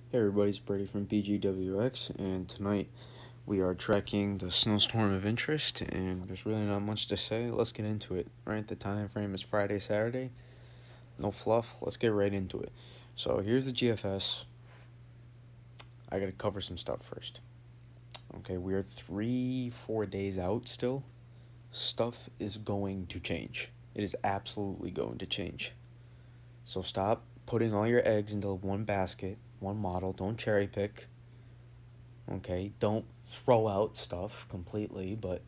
Hey everybody, it's Brady from BGWX, and tonight we are tracking the snowstorm of interest, and there's really not much to say. Let's get into it. Right, the time frame is Friday, Saturday. No fluff. Let's get right into it. So here's the GFS. I gotta cover some stuff first. Okay, we are 3, 4 days out still. Stuff is going to change. It is absolutely going to change. So stop putting all your eggs into one basket, one model. Don't cherry pick. Okay, don't throw out stuff completely, but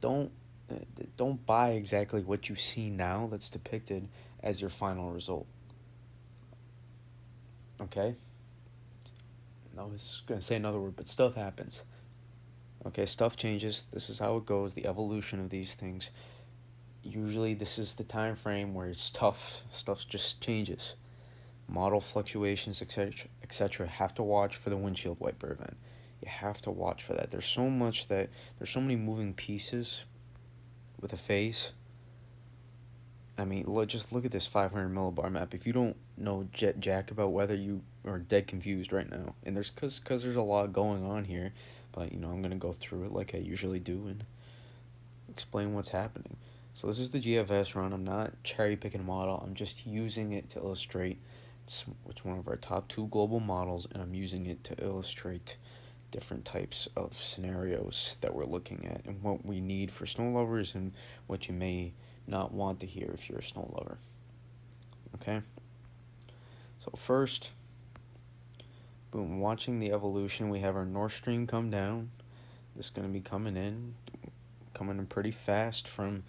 don't buy exactly what you see now that's depicted as your final result. Okay, I was gonna say another word, but stuff happens. Okay, stuff changes. This is how it goes. The evolution of these things. Usually, this is the time frame where it's tough. Stuff just changes. Model fluctuations, etc., etc. Have to watch for the windshield wiper event. You have to watch for that. There's so many moving pieces with a phase. I mean, just look at this 500 millibar map. If you don't know jack about weather, you are dead confused right now. And cause there's a lot going on here, but I'm gonna go through it like I usually do and explain what's happening. So this is the GFS run. I'm not cherry picking a model. I'm just using it to illustrate it's one of our top two global models, and I'm using it to illustrate different types of scenarios that we're looking at and what we need for snow lovers and what you may not want to hear if you're a snow lover. Okay? So, first, boom, watching the evolution, we have our North Stream come down. This is going to be coming in pretty fast from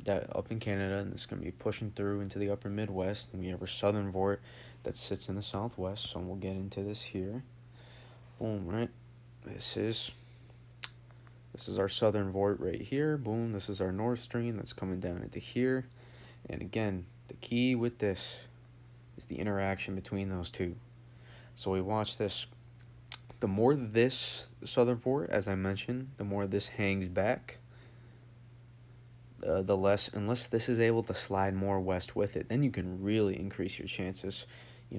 that up in Canada, and it's going to be pushing through into the upper Midwest. And we have our southern vort that sits in the southwest, so we'll get into this here. Boom, right? This is our southern vort right here. Boom, this is our North Stream that's coming down into here. And again, the key with this is the interaction between those two. So we watch this. The more this southern vort, as I mentioned, the more this hangs back, the less, unless this is able to slide more west with it, then you can really increase your chances,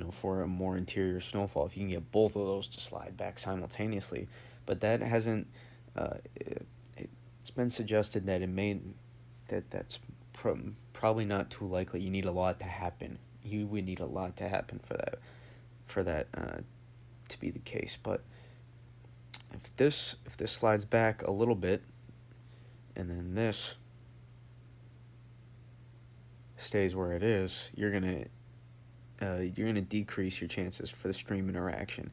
for a more interior snowfall if you can get both of those to slide back simultaneously. But that hasn't. It's been suggested that that's probably not too likely. You need a lot to happen. You would need a lot to happen for that to be the case. But if this slides back a little bit, and then this stays where it is, you're gonna decrease your chances for the stream interaction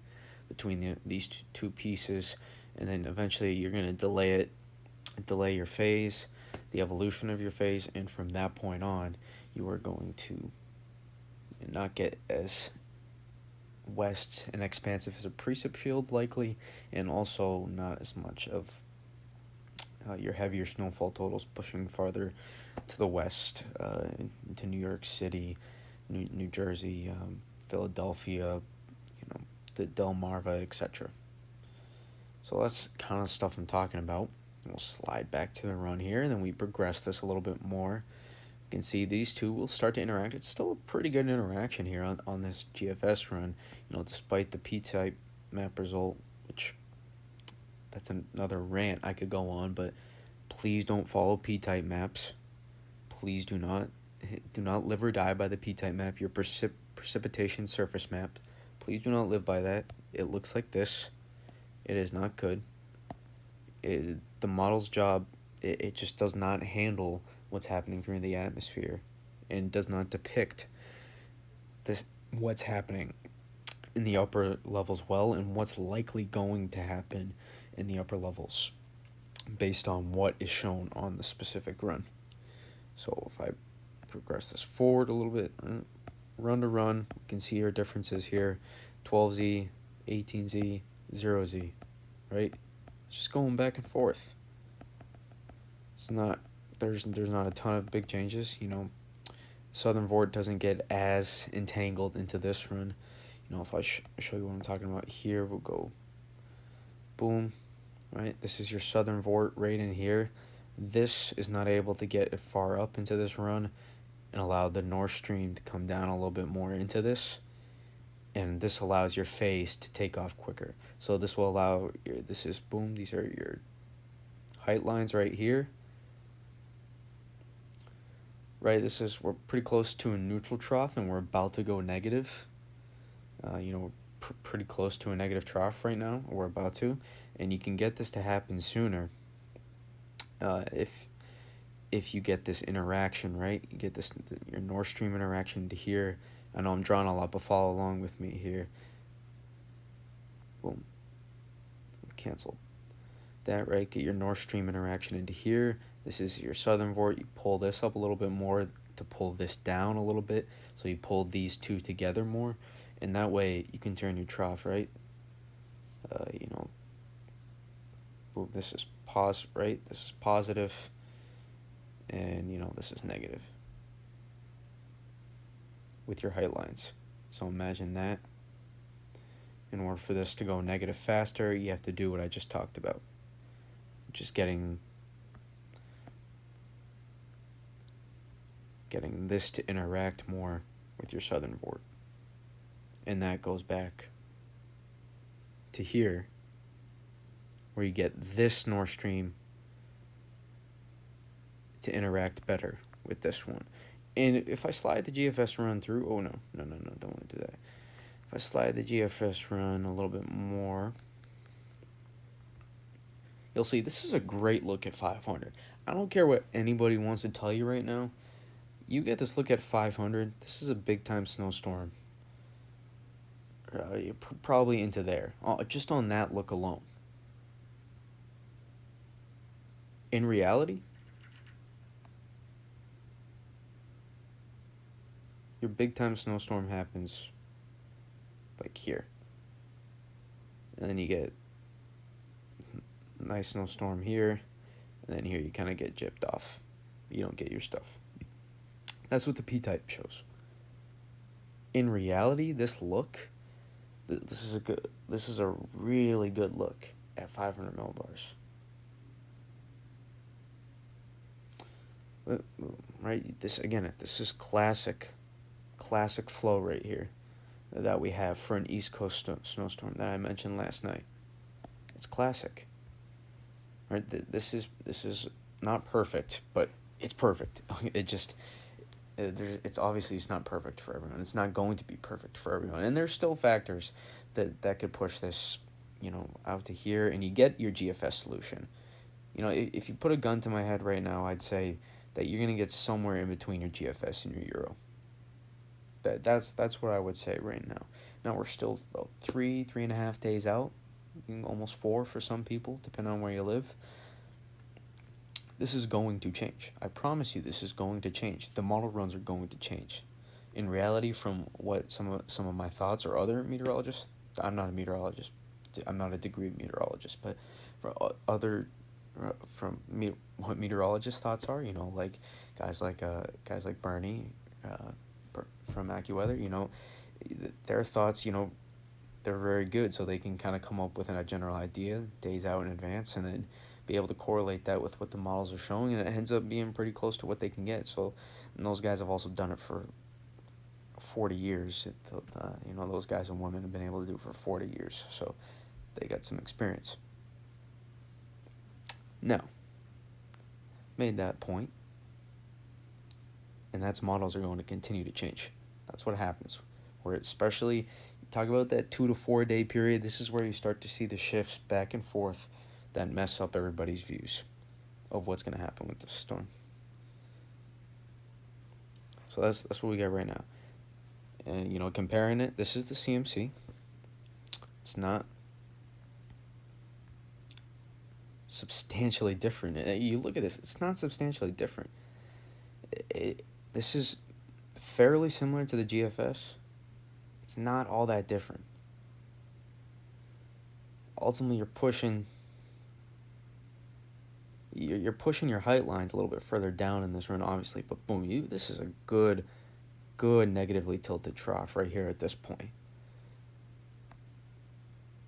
between these two pieces, and then eventually you're gonna delay your phase, the evolution of your phase, and from that point on, you are going to not get as west and expansive as a precip shield likely, and also not as much of your heavier snowfall totals pushing farther to the west, into New York City, New Jersey, Philadelphia, the Delmarva, etc. So that's kind of stuff I'm talking about. We'll slide back to the run here, and then we progress this a little bit more. You can see these two will start to interact. It's still a pretty good interaction here on this GFS run, despite the P-type map result, which that's another rant I could go on, but please don't follow P-type maps. Please do not live or die by the P-type map, your precipitation surface map. Please do not live by that. It looks like this. It is not good. The model's job, it just does not handle what's happening through the atmosphere and does not depict what's happening in the upper levels well and what's likely going to happen in the upper levels based on what is shown on the specific run. So if I progress this forward a little bit, run to run, you can see our differences here: 12Z, 18Z, 0Z, right? It's just going back and forth. It's not there's not a ton of big changes. Southern Vort doesn't get as entangled into this run. If I show you what I'm talking about here, we'll go boom, right? This is your Southern Vort right in here. This is not able to get far up into this run and allow the North Stream to come down a little bit more into this. and this allows your phase to take off quicker. So this will allow this is boom, these are your height lines right here. Right, we're pretty close to a neutral trough, and we're about to go negative. Pretty close to a negative trough right now. We're about to, and you can get this to happen sooner. If you get this interaction, right, you get your North Stream interaction to here. I know I'm drawing a lot, but follow along with me here. Boom. Cancel that, right? Get your North Stream interaction into here. This is your southern vort. You pull this up a little bit more to pull this down a little bit. So you pull these two together more, and that way you can turn your trough, right? Boom, this is right? This is positive, and this is negative with your height lines. So imagine that. In order for this to go negative faster, you have to do what I just talked about. Just getting this to interact more with your southern vort. And that goes back to here, where you get this North Stream to interact better with this one. And if I slide the GFS run through, oh no, don't want to do that. If I slide the GFS run a little bit more, you'll see this is a great look at 500. I don't care what anybody wants to tell you right now. You get this look at 500, this is a big time snowstorm. You're probably into there, just on that look alone. In reality, your big time snowstorm happens like here. And then you get a nice snowstorm here, and then here you kind of get gypped off. You don't get your stuff. That's what the P-type shows. In reality, this look, this is a really good look at 500 millibars. Right, this is classic flow right here that we have for an East Coast snowstorm that I mentioned last night. It's classic. Right, this is not perfect, but it's perfect. It's obviously it's not perfect for everyone. It's not going to be perfect for everyone, and there's still factors that could push this, out to here, and you get your GFS solution. If you put a gun to my head right now, I'd say that you're gonna get somewhere in between your GFS and your Euro. That's what I would say right now. Now we're still about 3.5 days out, almost 4 for some people, depending on where you live. This is going to change. I promise you, this is going to change. The model runs are going to change. In reality, from what some of my thoughts or other meteorologists, I'm not a meteorologist. I'm not a degree meteorologist, but what meteorologists' thoughts are, like guys like Bernie, from AccuWeather, their thoughts, they're very good, so they can kind of come up with a general idea days out in advance, and then be able to correlate that with what the models are showing, and it ends up being pretty close to what they can get. So, and those guys have also done it for 40 years. Those guys and women have been able to do it for 40 years, so they got some experience. Now, made that point, and that's models are going to continue to change. That's what happens. Where especially, talk about that 2 to 4 day period, this is where you start to see the shifts back and forth that mess up everybody's views of what's going to happen with this storm. So that's what we got right now. And, comparing it, this is the CMC. It's not substantially different. You look at this, it's not substantially different. This is fairly similar to the GFS. It's not all that different. Ultimately, you're pushing your height lines a little bit further down in this run, obviously, but boom, this is a good negatively tilted trough right here at this point.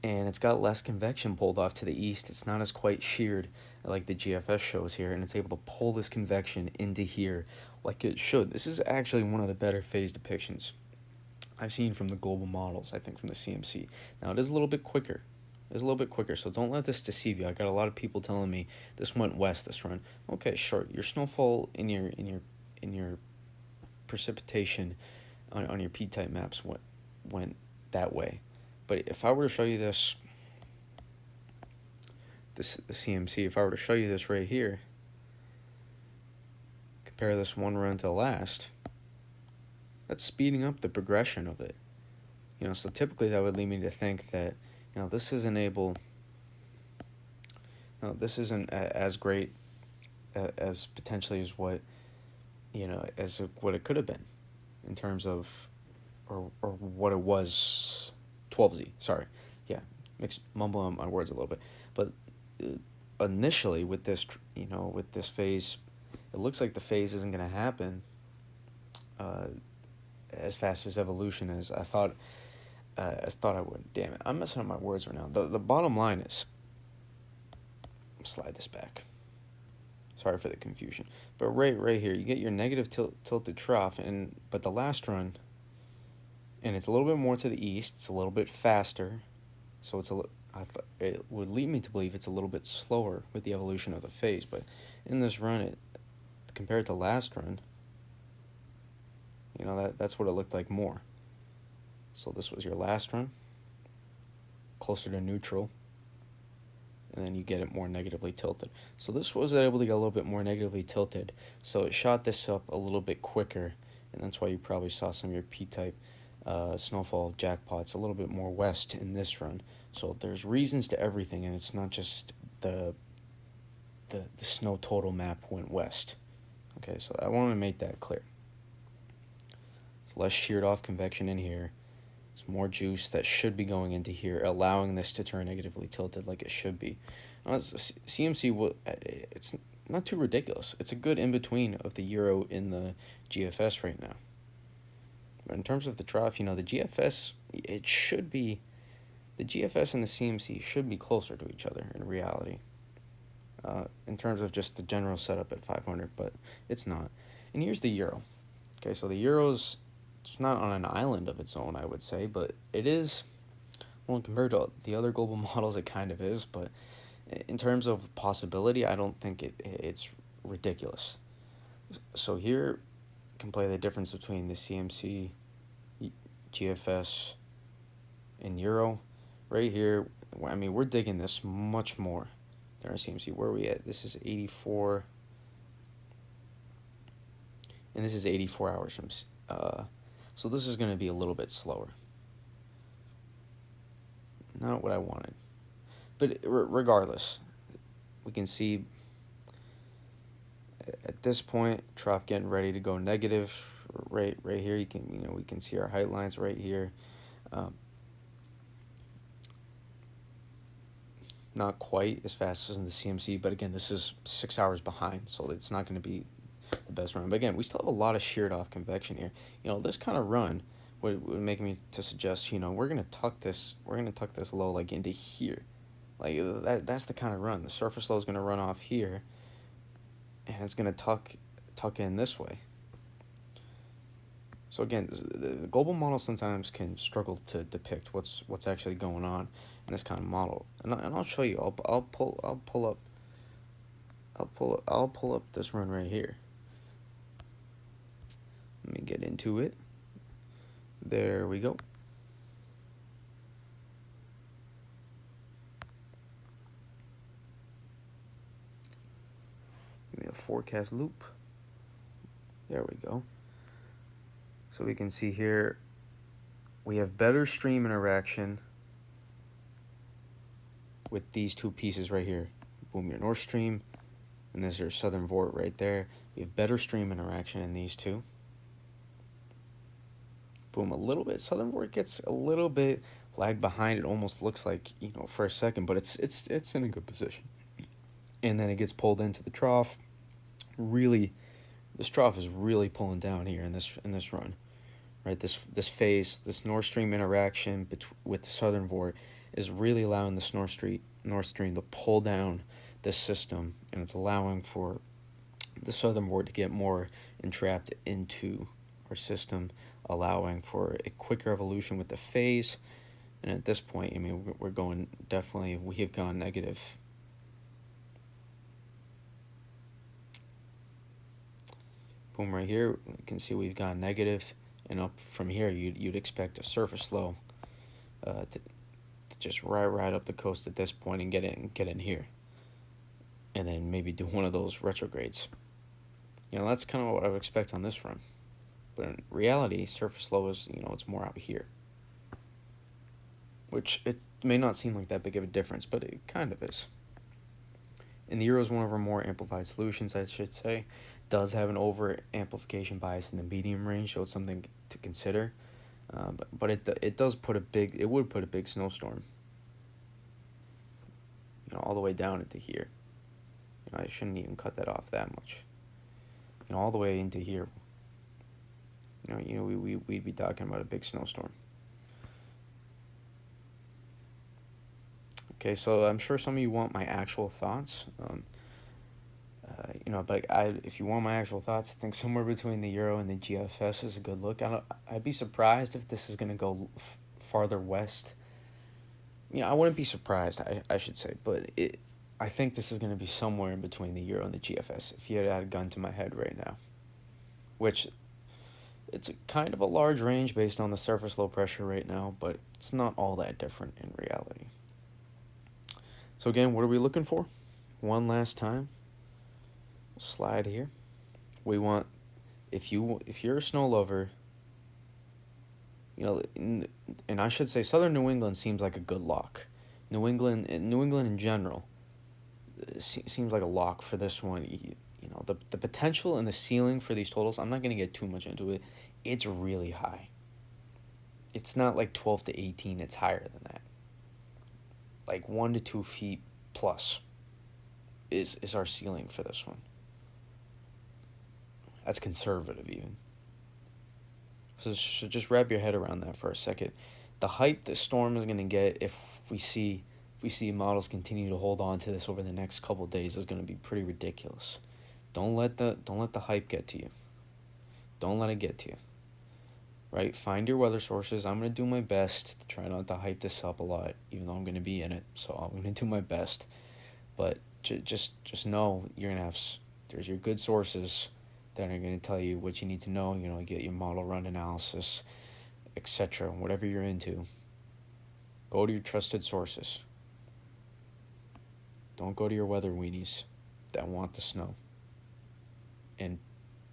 And it's got less convection pulled off to the east. It's not as quite sheared like the GFS shows here, and it's able to pull this convection into here like it should. This is actually one of the better phase depictions I've seen from the global models, I think from the CMC. Now it is a little bit quicker. It's a little bit quicker, so don't let this deceive you. I got a lot of people telling me this went west this run. Okay, sure. Your snowfall in your precipitation on your P-type maps went that way. But if I were to show you the CMC, if I were to show you this right here, compare this one run to the last, that's speeding up the progression of it. So typically that would lead me to think that, this isn't as great as potentially as what, what it could have been in terms of, or what it was, 12Z, sorry. Yeah, mumbling on my words a little bit. But initially with this, with this phase, it looks like the phase isn't going to happen as fast as evolution as I thought I would. Damn it, I'm messing up my words right now. The bottom line is, slide this back. Sorry for the confusion. But right here, you get your negative tilted trough, but the last run, and it's a little bit more to the east. It's a little bit faster, so it would lead me to believe it's a little bit slower with the evolution of the phase. But in this run, compared to last run, that's what it looked like more. So this was your last run, closer to neutral, and then you get it more negatively tilted. So this was able to get a little bit more negatively tilted, so it shot this up a little bit quicker, and that's why you probably saw some of your P-type snowfall jackpots a little bit more west in this run. So there's reasons to everything, and it's not just the snow total map went west. Okay, so I want to make that clear. It's less sheared off convection in here. It's more juice that should be going into here, allowing this to turn negatively tilted like it should be. CMC, it's not too ridiculous. It's a good in-between of the Euro in the GFS right now. But in terms of the trough, the GFS, the GFS and the CMC should be closer to each other in reality. In terms of just the general setup at 500, but it's not. And here's the Euro. Okay, so the Euro's, it's not on an island of its own, I would say, but it is, well, compared to the other global models, it kind of is, but in terms of possibility, I don't think it's ridiculous. So here, you can play the difference between the CMC, GFS, and Euro. Right here, I mean, we're digging this much more than our CMC. Where are we at? This is 84, and this is 84 hours from, so this is going to be a little bit slower. Not what I wanted. But regardless, we can see at this point, trough getting ready to go negative. Right here, we can see our height lines right here. Not quite as fast as in the CMC, but again, this is 6 hours behind, so it's not going to be the best run. But again, we still have a lot of sheared off convection here. This kind of run would make me to suggest, we're gonna tuck this low like into here, like that's the kind of run. The surface low is gonna run off here, and it's gonna tuck in this way. So again, the global model sometimes can struggle to depict what's actually going on in this kind of model, and I'll show you. I'll pull up this run right here. Let me get into it. There we go. Give me a forecast loop. There we go. So we can see here we have better stream interaction with these two pieces right here. Boom, your North Stream, and there's your Southern Vort right there. We have better stream interaction in these two. Boom, a little bit. Southern Vort gets a little bit lagged behind. It almost looks like, for a second, but it's in a good position. And then it gets pulled into the trough. Really, this trough is really pulling down here in this run, right? This phase, this North Stream interaction with the Southern Vort is really allowing this North Stream to pull down this system, and it's allowing for the Southern Vort to get more entrapped into our system allowing for a quicker evolution with the phase. And at this point, I mean, we're going definitely, we have gone negative. Boom, right here, you can see we've gone negative, and up from here, you'd expect a surface low to just right up the coast at this point and get in here, and then maybe do one of those retrogrades. You know, that's kind of what I would expect on this run. But in reality, surface low is, you know, it's more out here. Which it may not seem like that big of a difference, but it kind of is. And the euro is one of our more amplified solutions, I should say. Does have an over amplification bias in the medium range, so it's something to consider. But it would put a big snowstorm, you know, all the way down into here. You know, I shouldn't even cut that off that much. You know, all the way into here. You know, we'd be talking about a big snowstorm. Okay, so I'm sure some of you want my actual thoughts. You know, but if you want my actual thoughts, I think somewhere between the euro and the GFS is a good look. I'd be surprised if this is going to go farther west. You know, I wouldn't be surprised, I should say, but I think this is going to be somewhere in between the euro and the GFS, if you had a gun to my head right now. Which, it's kind of a large range based on the surface low pressure right now, but it's not all that different in reality. So again, what are we looking for? One last time. Slide here. We want, if you're a snow lover, you know, and I should say southern New England seems like a good lock. New England in general seems like a lock for this one. You know, the potential and the ceiling for these totals, I'm not going to get too much into it. It's really high. It's not like 12 to 18, it's higher than that. Like 1 to 2 feet plus is our ceiling for this one. That's conservative even. So just wrap your head around that for a second. The hype this storm is going to get if we see models continue to hold on to this over the next couple of days is going to be pretty ridiculous. Don't let the hype get to you. Don't let it get to you. Right? Find your weather sources. I'm going to do my best to try not to hype this up a lot, even though I'm going to be in it. So I'm going to do my best. But just know you're going to have, there's your good sources that are going to tell you what you need to know. You know, get your model run analysis, etc. Whatever you're into. Go to your trusted sources. Don't go to your weather weenies that want the snow and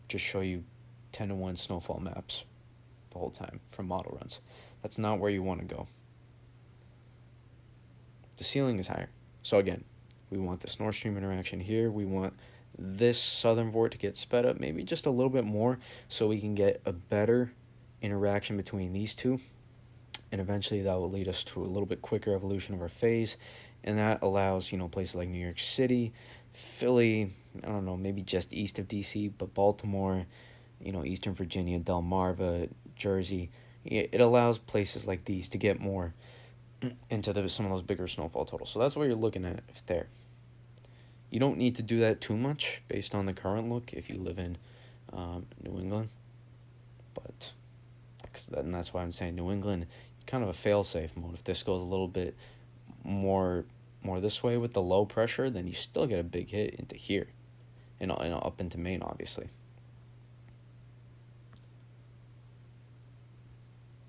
just show you 10-to-1 snowfall maps the whole time from model runs. That's not where you want to go. The ceiling is higher. So again, we want this North Stream interaction here. We want this southern vort to get sped up maybe just a little bit more so we can get a better interaction between these two. And eventually that will lead us to a little bit quicker evolution of our phase. And that allows, you know, places like New York City, Philly, I don't know, maybe just east of D.C., but Baltimore, you know, Eastern Virginia, Delmarva, Jersey. It allows places like these to get more into some of those bigger snowfall totals. So that's what you're looking at there. You don't need to do that too much based on the current look if you live in New England. But and that's why I'm saying New England, kind of a fail-safe mode. If this goes a little bit more this way with the low pressure, then you still get a big hit into here and up into Maine, obviously.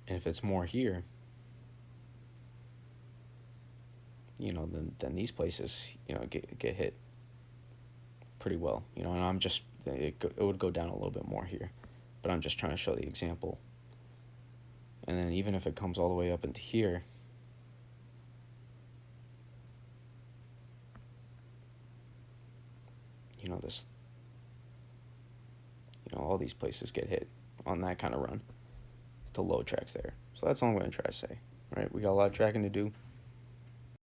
And if it's more here, you know, then these places, you know, get hit pretty well, you know, and I'm just, it would go down a little bit more here, but I'm just trying to show the example. And then even if it comes all the way up into here, you know, this, you know, all these places get hit on that kind of run with the low tracks there. So that's all I'm going to try to say, right? We got a lot of tracking to do.